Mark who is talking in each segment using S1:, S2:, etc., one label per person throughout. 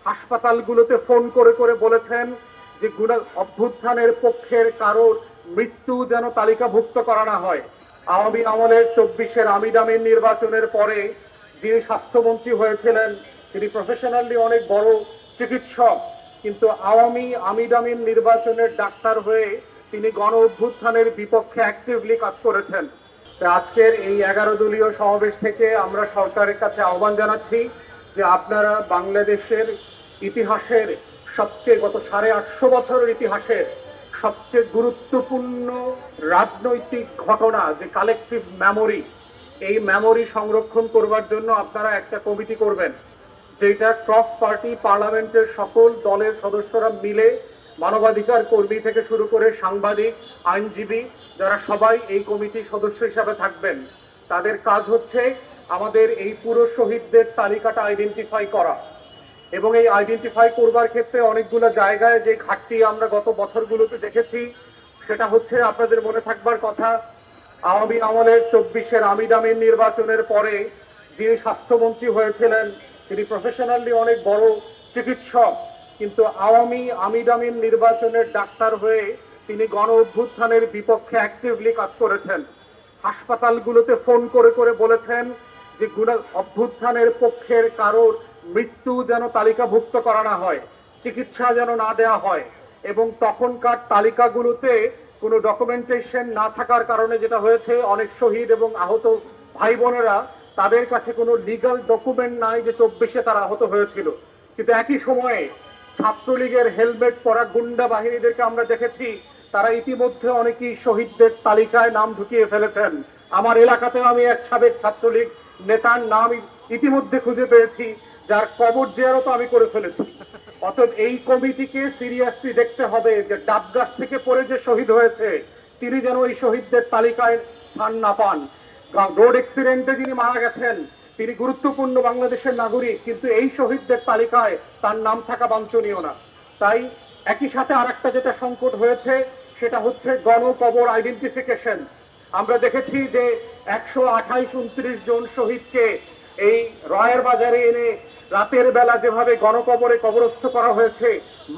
S1: হাসপাতালগুলোতে ফোন করে করে বলেছেন যে অভ্যুত্থানের পক্ষের কারোর মৃত্যু যেন তালিকাভুক্ত করা না হয়। আওয়ামী আমলের 24-এর আমির আমির নির্বাচনের পরে যিনি স্বাস্থ্যমন্ত্রী হয়েছিলেন তিনি প্রফেশনালি অনেক বড় চিকিৎসক, কিন্তু আওয়ামী আমির আমির নির্বাচনের ডাক্তার হয়ে তিনি গণ অভ্যুত্থানের বিপক্ষে অ্যাক্টিভলি কাজ করেছেন। আজকের এই 11 দলীয় সমাবেশ থেকে আমরা সরকারের কাছে আহ্বান জানাচ্ছি যে আপনারা বাংলাদেশের ইতিহাসের সবচেয়ে গত 850 বছরের ইতিহাসের সবচেয়ে গুরুত্বপূর্ণ রাজনৈতিক ঘটনা যে কালেকটিভ মেমোরি, এই মেমোরি সংরক্ষণ করবার জন্য আপনারা একটা কমিটি করবেন, যেটা ক্রস পার্টি পার্লামেন্টের সকল দলের সদস্যরা মিলে মানবাধিকার কর্মী থেকে শুরু করে সাংবাদিক, আইনজীবী যারা সবাই এই কমিটির সদস্য হিসাবে থাকবেন। তাদের কাজ হচ্ছে আমাদের এই পুরো শহীদদের তালিকাটা আইডেন্টিফাই করা, এবং এই আইডেন্টিফাই করবার ক্ষেত্রে অনেকগুলো জায়গায় যে ঘাটতি আমরা গত বছরগুলোতে দেখেছি সেটা হচ্ছে, আপনাদের মনে থাকবার কথা, আওয়ামী আমলের 24-এর আমির আমির নির্বাচনের পরে যিনি স্বাস্থ্যমন্ত্রী হয়েছিলেন তিনি প্রফেশনালি অনেক বড় চিকিৎসক, কিন্তু আওয়ামী আমির আমির নির্বাচনের ডাক্তার হয়ে তিনি গণ অভ্যুত্থানের বিপক্ষে অ্যাক্টিভলি কাজ করেছেন। হাসপাতালগুলোতে ফোন করে করে বলেছেন যে অভ্যুত্থানের পক্ষের কারোর মৃত্যু যেন তালিকাভুক্ত করা না হয়, চিকিৎসা যেন না দেয়া হয়, এবং তখনকার তালিকাগুলোতে কোনো ডকুমেন্টেশন না থাকার কারণে যেটা হয়েছে, অনেক শহীদ এবং আহত ভাই বোনেরা তাদের কাছে কোনো লিগাল ডকুমেন্ট নাই যে 24-এ তারা আহত হয়েছিল। কিন্তু একই সময়ে ছাত্রলীগের হেলমেট পরা গুন্ডা বাহিনীদেরকে আমরা দেখেছি, তারা ইতিমধ্যে অনেকেই শহীদদের তালিকায় নাম ঢুকিয়ে ফেলেছেন। আমার এলাকাতেও আমি এক সাবেক ছাত্রলীগ নেতার নাম ইতিমধ্যে খুঁজে পেয়েছি, যার কবর জিয়ারত আমি করে ফেলেছি। অতএব এই কমিটিকে সিরিয়াসলি দেখতে হবে যে ডাবগাছ থেকে পড়ে যে শহীদ হয়েছে তিনি যেন এই শহীদদের তালিকায় স্থান না পান। রোড অ্যাক্সিডেন্টে যিনি মারা গেছেন তিনি গুরুত্বপূর্ণ বাংলাদেশের নাগরিক, কিন্তু এই শহীদদের তালিকায় তার নাম থাকা বাঞ্ছনীয় না। তাই একই সাথে আরেকটা যেটা সংকট হয়েছে সেটা হচ্ছে গণকবর আইডেন্টিফিকেশন। আমরা দেখেছি যে 128-29 জন শহীদকে এই রয়ের বাজারে এনে রাতের বেলা যেভাবে গণকবরে কবরস্থ করা হয়েছে,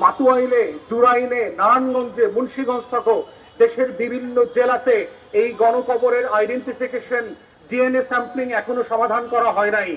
S1: মাতুয়াইলে, জুরাইনে, নারায়ণগঞ্জে, মুন্সিগঞ্জ সহ দেশের বিভিন্ন জেলাতে এই গণকবরের আইডেন্টিফিকেশন, ডিএনএ স্যাম্পলিং এখনো সমাধান করা হয় নাই।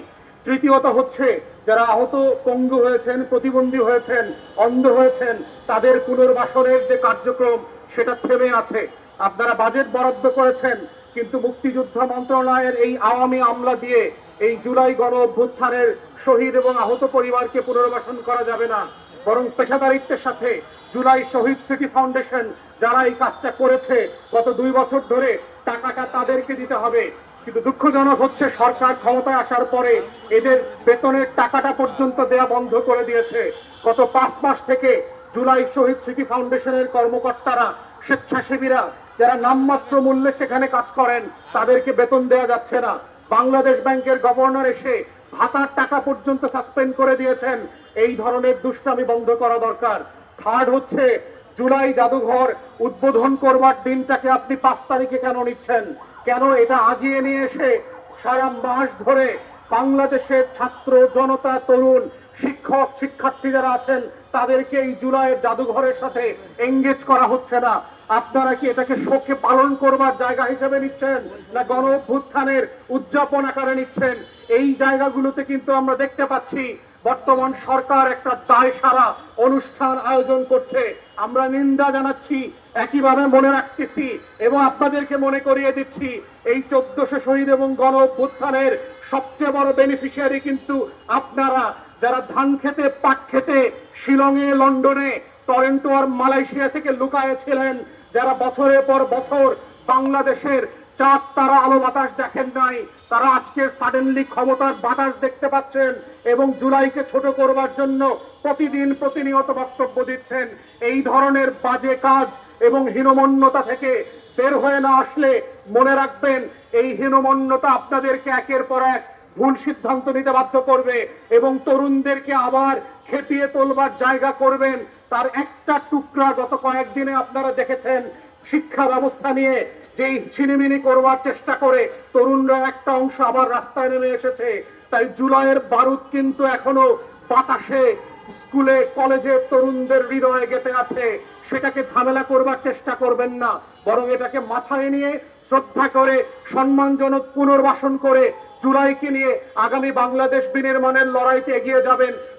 S1: তৃতীয়ত হচ্ছে, যারা আহত, পঙ্গু হয়েছেন, প্রতিবন্ধী হয়েছেন, অন্ধ হয়েছেন, তাদের পুনর্বাসনের যে কার্যক্রম সেটা থেমে আছে। আপনারা বাজেট বরাদ্দ করেছেন, কিন্তু মুক্তিযুদ্ধ মন্ত্রণালয়ের এই আওয়ামী আমলা দিয়ে এই জুলাই গণ অভ্যুত্থানের শহীদ এবং আহত পরিবারকে পুনর্বাসন করা যাবে না, বরং পেশাদারিত্বের সাথে জুলাই শহীদ স্মৃতি ফাউন্ডেশন যারা এই কাজটা করেছে গত 2 বছর ধরে, টাকাটা তাদেরকে দিতে হবে। কিন্তু দুঃখজনক হচ্ছে সরকার ক্ষমতায় আসার পরে এদের বেতনের টাকাটা পর্যন্ত দেয়া বন্ধ করে দিয়েছে। গত 5 মাস থেকে জুলাই শহীদ স্মৃতি ফাউন্ডেশনের কর্মকর্তারা, স্বেচ্ছাসেবীরা যারা নামমাত্র মূল্যে সেখানে কাজ করেন তাদেরকে বেতন দেওয়া যাচ্ছে না। বাংলাদেশ ব্যাংকের গভর্নর এসে ভাতার টাকা পর্যন্ত সাসপেন্ড করে দিয়েছেন। এই ধরনের দুষ্টামি বন্ধ করা দরকার। থার্ড হচ্ছে, জুলাই জাদুঘর উদ্বোধন করবার দিনটাকে আপনি 5 তারিখে কেন নিচ্ছেন? কেন এটা আগিয়ে নিয়ে এসে সারা মাস ধরে বাংলাদেশের ছাত্র জনতা, তরুণ, শিক্ষক, শিক্ষার্থী যারা আছেন তাদেরকে এই জুলাইয়ের জাদুঘরের সাথে এঙ্গেজ করা হচ্ছে না? আপনারা কি এটাকে শোকে পালন করবার জায়গা হিসেবে নিচ্ছেন, না গণ অভ্যুত্থানের উদযাপন আকারে নিচ্ছেন? এই জায়গাগুলোতে কিন্তু আমরা দেখতে পাচ্ছি বর্তমান সরকার একটা দায়সারা অনুষ্ঠান আয়োজন করছে। আমরা নিন্দা জানাচ্ছি, একইভাবে মনে রাখতেছি এবং আপনাদেরকে মনে করিয়ে দিচ্ছি, এই 1400 শহীদ এবং গণ অভ্যুত্থানের সবচেয়ে বড় বেনিফিশিয়ারি কিন্তু আপনারা, যারা ধান খেতে, পাট খেতে শিলংয়ে, লন্ডনে, টরেন্টো আর মালয়েশিয়া থেকে লুকায়ে ছিলেন, যারা বছরের পর বছর বাংলাদেশের চাঁদ তারা আলো বাতাস দেখেন নাই, তারা আজকের সাডেনলি ক্ষমতার বাতাস দেখতে পাচ্ছেন এবং জুলাইকে ছোট করবার জন্য প্রতিদিন প্রতিনিয়ত বক্তব্য দিচ্ছেন। এই ধরনের বাজে কাজ এবং হীনমন্যতা থেকে বের হয়ে না আসলে মনে রাখবেন, এই হীনমন্যতা আপনাদেরকে একের পর এক ভুল সিদ্ধান্ত নিতে বাধ্য করবে এবং তরুণদেরকে আবার খেপিয়ে তোলবার জায়গা করবেন। তার একটা টুকরা গত কয়েকদিনে আপনারা দেখেছেন, শিক্ষা ব্যবস্থা নিয়ে যেই ছিনিমিনি করবার চেষ্টা করে তরুণরা একটা অংশ আবার রাস্তায় নেমে এসেছে। তাই জুলাইয়ের বারুদ কিন্তু এখনো বাতাসে স্কুলে কলেজে তরুণদের হৃদয়ে গেঁথে আছে, সেটাকে ঝামেলা করবার চেষ্টা করবেন না, বরং এটাকে মাথায় নিয়ে শ্রদ্ধা করে সম্মানজনক পুনর্বাসন করে জুলাইকে নিয়ে আগামী বাংলাদেশ বিনির্মাণের লড়াইতে এগিয়ে যাবেন।